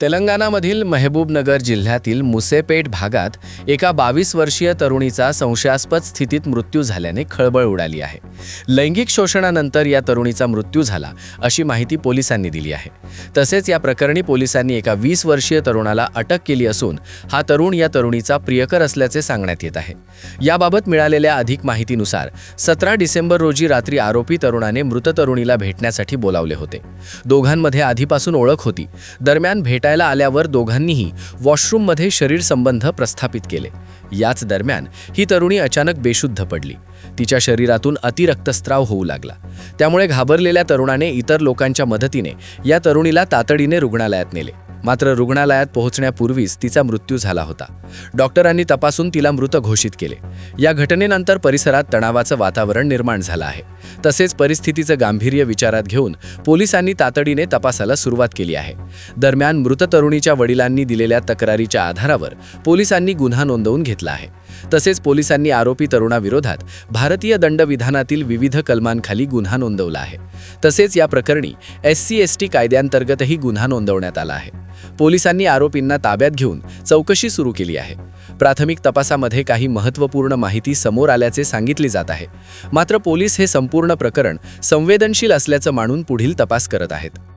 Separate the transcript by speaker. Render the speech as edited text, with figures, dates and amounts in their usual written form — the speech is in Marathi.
Speaker 1: तेलंगणामधील मेहबूबनगर जिल्ह्यातील मुसेपेट भागात एका 22 वर्षीय तरुणीचा संशयास्पद स्थितीत मृत्यू झाल्याने खळबळ उडाली आहे. लैंगिक शोषणानंतर या तरुणीचा मृत्यू झाला अशी माहिती पोलिसांनी दिली आहे. तसेच या प्रकरणी पोलिसांनी एका 20 वर्षीय तरुणाला अटक केली असून हा तरुण या तरुणीचा प्रियकर असल्याचे सांगण्यात येत आहे. याबाबत मिळालेल्या अधिक माहितीनुसार 17 डिसेंबर रोजी रात्री आरोपी तरुणाने मृत तरुणीला भेटण्यासाठी बोलावले होते. दोघांमध्ये आधीपासून ओळख होती. दरम्यान भेटायला आल्यावर दोघांनीही वॉशरूममध्ये शरीर संबंध प्रस्थापित केले. याच दरम्यान ही तरुणी अचानक बेशुद्ध पडली. तिच्या शरीरातून अतिरक्तस्राव होऊ लागला. त्यामुळे घाबरलेल्या तरुणाने इतर लोकांच्या मदतीने या तरुणीला तातडीने रुग्णालयात नेले. मात्र रुग्णालयात पोहोचण्यापूर्वीच तिचा मृत्यू झाला होता. डॉक्टरांनी तपासून तिला मृत घोषित केले. या घटनेनंतर परिसरात तणावाचं वातावरण निर्माण झालं आहे. तसेच परिस्थितीचं गांभीर्य विचारात घेऊन पोलिसांनी तातडीने तपासाला सुरुवात केली आहे. दरम्यान मृत तरुणीच्या वडिलांनी दिलेल्या तक्रारीच्या आधारावर पोलिसांनी गुन्हा नोंदवून घेतला आहे. तसेच पोलिसांनी आरोपी तरुणाविरोधात भारतीय दंडविधानातील विविध कलमांखाली गुन्हा नोंदवला आहे. तसेच या प्रकरणी SC/ST कायद्यांतर्गतही गुन्हा नोंदवण्यात आला आहे. पोलिसांनी आरोपींना ताब्यात घेऊन चौकशी सुरू केली आहे. प्राथमिक तपासामध्ये काही महत्त्वपूर्ण माहिती समोर आल्याचे सांगितले जात आहे. मात्र पोलीस हे संपूर्ण प्रकरण संवेदनशील असल्याचं मानून पुढील तपास करत आहेत.